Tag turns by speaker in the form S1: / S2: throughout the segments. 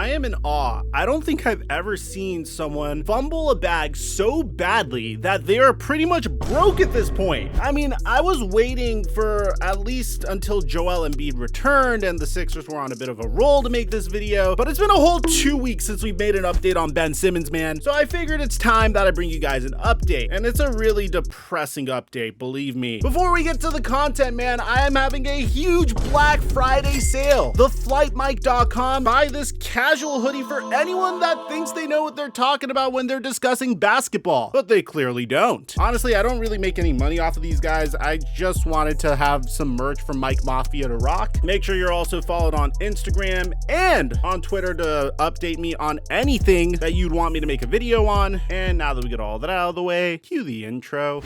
S1: I am in awe. I don't think I've ever seen someone fumble a bag so badly that they are pretty much broke at this point. I mean, I was waiting for at least until Joel Embiid returned and the Sixers were on a bit of a roll to make this video, but it's been a whole 2 weeks since we've made an update on Ben Simmons, man. So I figured it's time that I bring you guys an update, and it's a really depressing update, believe me. Before we get to the content, man, I am having a huge Black Friday sale. TheFlightMike.com. Buy this casual hoodie for anyone that thinks they know what they're talking about when they're discussing basketball, but they clearly don't. Honestly, I don't really make any money off of these guys. I just wanted to have some merch from Mike Mafia to rock. Make sure you're also followed on Instagram and on Twitter to update me on anything that you'd want me to make a video on. And now that we get all that out of the way, cue the intro.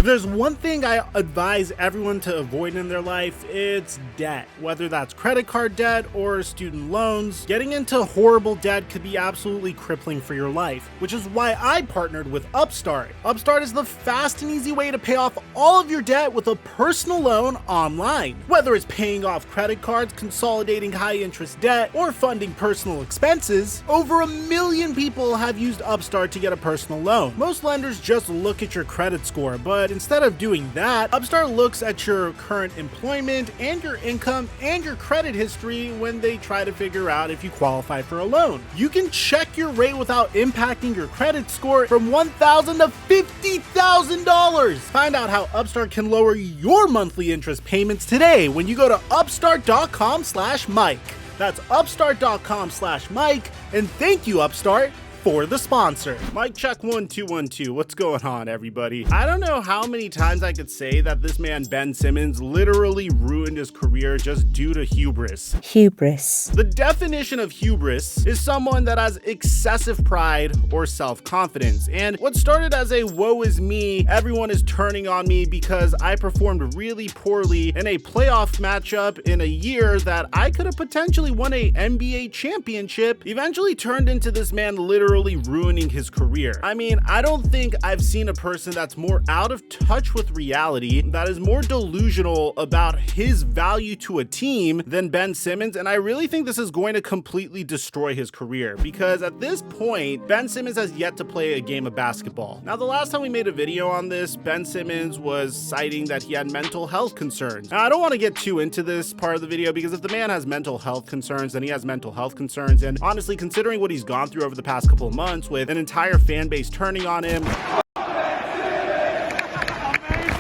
S1: There's one thing I advise everyone to avoid in their life, it's debt. Whether that's credit card debt or student loans, getting into horrible debt could be absolutely crippling for your life, which is why I partnered with Upstart. Upstart is the fast and easy way to pay off all of your debt with a personal loan online. Whether it's paying off credit cards, consolidating high interest debt, or funding personal expenses, over 1 million people have used Upstart to get a personal loan. Most lenders just look at your credit score, but instead of doing that, Upstart looks at your current employment and your income and your credit history when they try to figure out if you qualify for a loan. You can check your rate without impacting your credit score from $1,000 to $50,000. Find out how Upstart can lower your monthly interest payments today when you go to upstart.com/Mike. That's upstart.com/Mike, and thank you, Upstart, for the sponsor. Mic check 1 2 1 2. What's going on, everybody? I don't know how many times I could say that this man Ben Simmons literally ruined his career just due to hubris.
S2: Hubris.
S1: The definition of hubris is someone that has excessive pride or self-confidence. And what started as a woe is me, everyone is turning on me because I performed really poorly in a playoff matchup in a year that I could have potentially won a NBA championship, eventually turned into this man literally ruining his career. I mean, I don't think I've seen a person that's more out of touch with reality, that is more delusional about his value to a team than Ben Simmons, and I really think this is going to completely destroy his career because at this point, Ben Simmons has yet to play a game of basketball. Now, the last time we made a video on this, Ben Simmons was citing that he had mental health concerns. Now, I don't want to get too into this part of the video because if the man has mental health concerns, then he has mental health concerns, and honestly, considering what he's gone through over the past couple months with an entire fan base turning on him.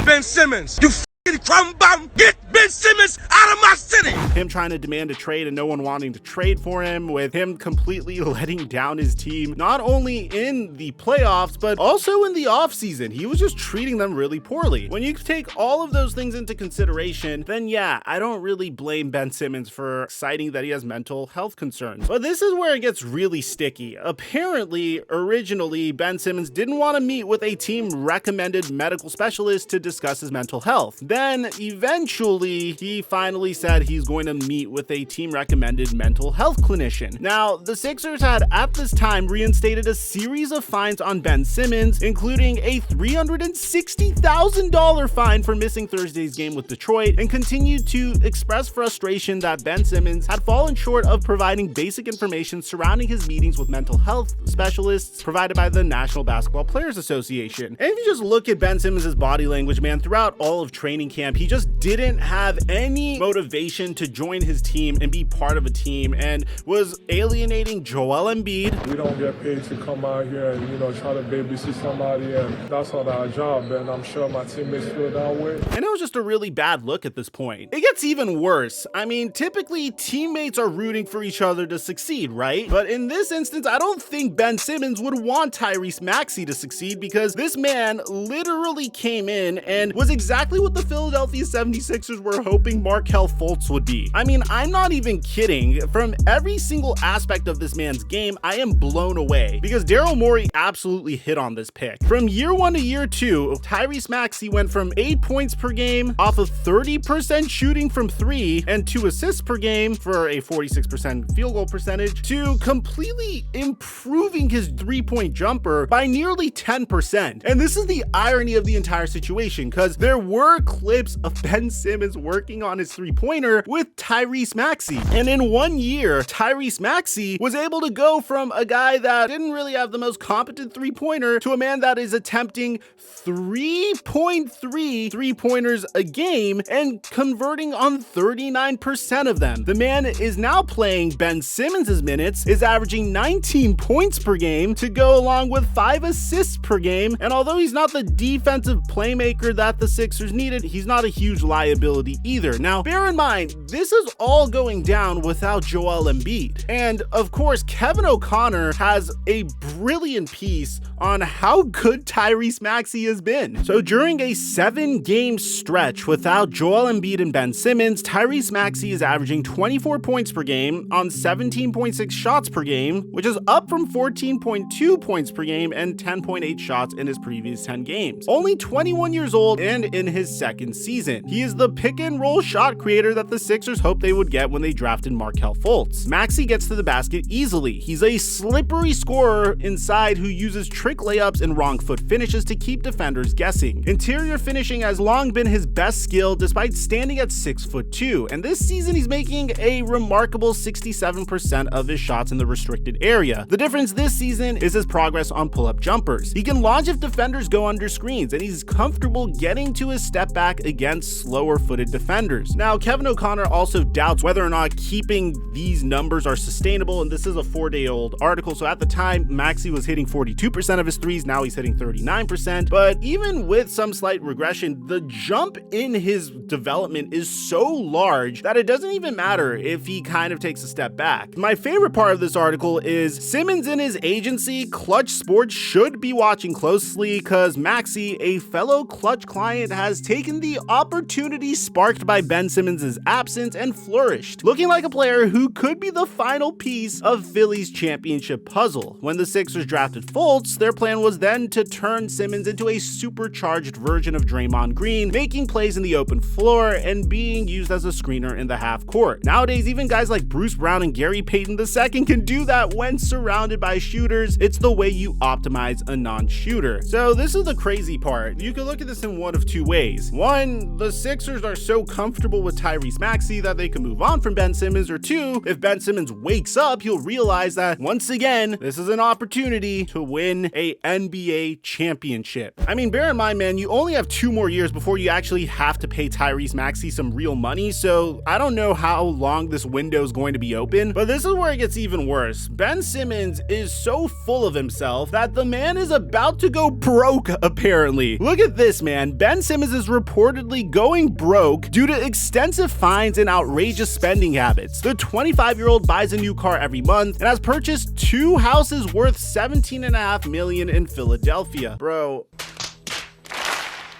S3: Ben Simmons, you f***ing crumb bum, get Ben Simmons out of my city!
S1: Him trying to demand a trade and no one wanting to trade for him, with him completely letting down his team, not only in the playoffs, but also in the offseason. He was just treating them really poorly. When you take all of those things into consideration, then yeah, I don't really blame Ben Simmons for citing that he has mental health concerns. But this is where it gets really sticky. Apparently, originally, Ben Simmons didn't want to meet with a team-recommended medical specialist to discuss his mental health. Then, eventually, he finally said he's going to meet with a team-recommended mental health clinician. Now, the Sixers had, at this time, reinstated a series of fines on Ben Simmons, including a $360,000 fine for missing Thursday's game with Detroit, and continued to express frustration that Ben Simmons had fallen short of providing basic information surrounding his meetings with mental health specialists provided by the National Basketball Players Association. And if you just look at Ben Simmons' body language, man, throughout all of training camp, he just didn't have any motivation to join his team and be part of a team, and was alienating Joel Embiid.
S4: We don't get paid to come out here and, try to babysit somebody, and that's not our job, and I'm sure my teammates feel that way.
S1: And it was just a really bad look at this point. It gets even worse. I mean, typically teammates are rooting for each other to succeed, right? But in this instance, I don't think Ben Simmons would want Tyrese Maxey to succeed because this man literally came in and was exactly what the Philadelphia 76ers Sixers were hoping Markelle Fultz would be. I mean, I'm not even kidding. From every single aspect of this man's game, I am blown away because Daryl Morey absolutely hit on this pick. From year 1 to year 2, Tyrese Maxey went from 8 points per game off of 30% shooting from 3 and 2 assists per game for a 46% field goal percentage to completely improving his 3-point jumper by nearly 10%. And this is the irony of the entire situation, because there were clips of Ben Simmons working on his 3-pointer with Tyrese Maxey. And in 1 year, Tyrese Maxey was able to go from a guy that didn't really have the most competent 3-pointer to a man that is attempting 3.3 3-pointers a game and converting on 39% of them. The man is now playing Ben Simmons' minutes, is averaging 19 points per game to go along with 5 assists per game. And although he's not the defensive playmaker that the Sixers needed, he's not a huge liability either. Now, bear in mind, this is all going down without Joel Embiid. And of course, Kevin O'Connor has a brilliant piece on how good Tyrese Maxey has been. So during a 7-game stretch without Joel Embiid and Ben Simmons, Tyrese Maxey is averaging 24 points per game on 17.6 shots per game, which is up from 14.2 points per game and 10.8 shots in his previous 10 games. Only 21 years old and in his second season. He is the pick and roll shot creator that the Sixers hoped they would get when they drafted Markelle Fultz. Maxey gets to the basket easily. He's a slippery scorer inside who uses trick layups and wrong foot finishes to keep defenders guessing. Interior finishing has long been his best skill despite standing at 6'2", and this season he's making a remarkable 67% of his shots in the restricted area. The difference this season is his progress on pull-up jumpers. He can launch if defenders go under screens, and he's comfortable getting to his step back against slower-footed defenders. Now, Kevin O'Connor also doubts whether or not keeping these numbers are sustainable, and this is a 4-day-old article, so at the time, Maxey was hitting 42% of his threes, now he's hitting 39%, but even with some slight regression, the jump in his development is so large that it doesn't even matter if he kind of takes a step back. My favorite part of this article is Simmons and his agency, Clutch Sports, should be watching closely because Maxey, a fellow Clutch client, has taken the opportunity sparked by Ben Simmons' absence and flourished, looking like a player who could be the final piece of Philly's championship puzzle. When the Sixers drafted Fultz, their plan was then to turn Simmons into a supercharged version of Draymond Green, making plays in the open floor and being used as a screener in the half court. Nowadays, even guys like Bruce Brown and Gary Payton II can do that when surrounded by shooters. It's the way you optimize a non-shooter. So this is the crazy part. You can look at this in one of two ways. One, the Sixers are so comfortable with Tyrese Maxey that they can move on from Ben Simmons, or two, if Ben Simmons wakes up, he'll realize that once again, this is an opportunity to win a NBA championship. I mean, bear in mind, man, you only have 2 more years before you actually have to pay Tyrese Maxey some real money, so I don't know how long this window is going to be open, but this is where it gets even worse. Ben Simmons is so full of himself that the man is about to go broke, apparently. Look at this, man. Ben Simmons is reportedly going broke due to extensive fines and outrageous spending habits. The 25-year-old buys a new car every month and has purchased 2 houses worth $17.5 million in Philadelphia. Bro,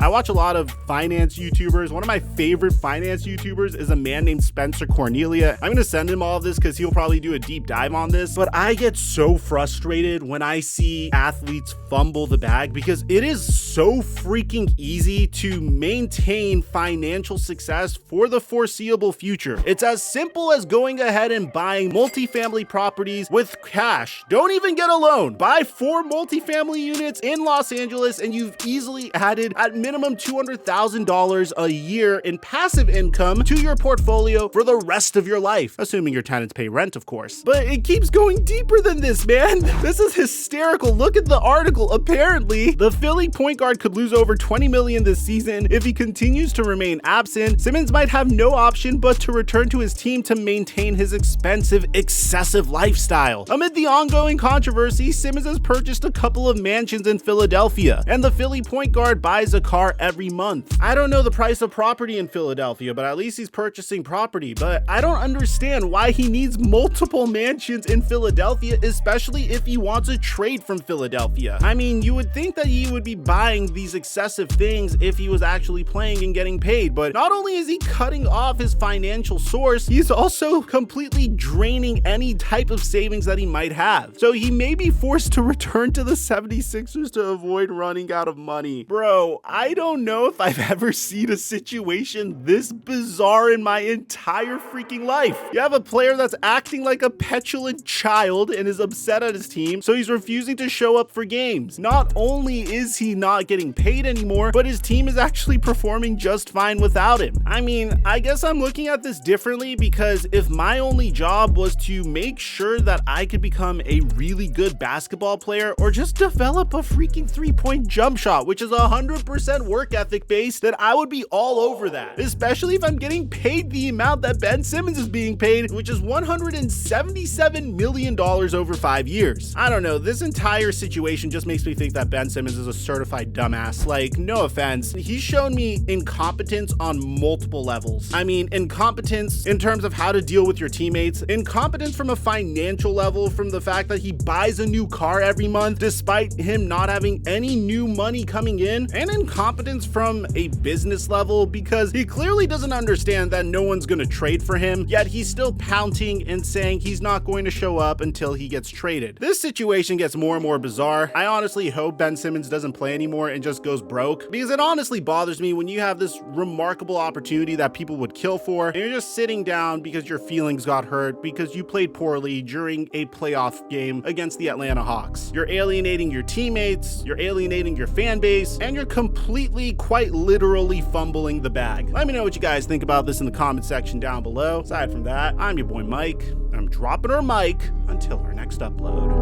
S1: I watch a lot of finance YouTubers. One of my favorite finance YouTubers is a man named Spencer Cornelia. I'm gonna send him all of this because he'll probably do a deep dive on this, but I get so frustrated when I see athletes fumble the bag because it is so freaking easy to maintain financial success for the foreseeable future. It's as simple as going ahead and buying multifamily properties with cash. Don't even get a loan. Buy 4 multifamily units in Los Angeles and you've easily added at minimum $200,000 a year in passive income to your portfolio for the rest of your life, assuming your tenants pay rent, of course. But it keeps going deeper than this, man. This is hysterical. Look at the article. Apparently, the Philly point guard could lose over $20 million this season if he continues to remain absent. Simmons might have no option but to return to his team to maintain his expensive, excessive lifestyle. Amid the ongoing controversy, Simmons has purchased a couple of mansions in Philadelphia, and the Philly point guard buys a car car every month. I don't know the price of property in Philadelphia, but at least he's purchasing property. But I don't understand why he needs multiple mansions in Philadelphia, especially if he wants to trade from Philadelphia. I mean, you would think that he would be buying these excessive things if he was actually playing and getting paid, but not only is he cutting off his financial source, he's also completely draining any type of savings that he might have. So he may be forced to return to the 76ers to avoid running out of money. Bro, I don't know if I've ever seen a situation this bizarre in my entire freaking life. You have a player that's acting like a petulant child and is upset at his team, so he's refusing to show up for games. Not only is he not getting paid anymore, but his team is actually performing just fine without him. I mean, I guess I'm looking at this differently, because if my only job was to make sure that I could become a really good basketball player or just develop a freaking three-point jump shot, which is 100% work ethic based, then I would be all over that. Especially if I'm getting paid the amount that Ben Simmons is being paid, which is $177 million over 5 years. I don't know, this entire situation just makes me think that Ben Simmons is a certified dumbass. Like, no offense, he's shown me incompetence on multiple levels. I mean, incompetence in terms of how to deal with your teammates, incompetence from a financial level, from the fact that he buys a new car every month despite him not having any new money coming in, and incompetence from a business level because he clearly doesn't understand that no one's gonna trade for him, yet he's still pouting and saying he's not going to show up until he gets traded. This situation gets more and more bizarre. I honestly hope Ben Simmons doesn't play anymore and just goes broke, because it honestly bothers me when you have this remarkable opportunity that people would kill for and you're just sitting down because your feelings got hurt because you played poorly during a playoff game against the Atlanta Hawks. You're alienating your teammates, you're alienating your fan base, and you're completely, quite literally fumbling the bag. Let me know what you guys think about this in the comment section down below. Aside from that, I'm your boy Mike, and I'm dropping our mic until our next upload.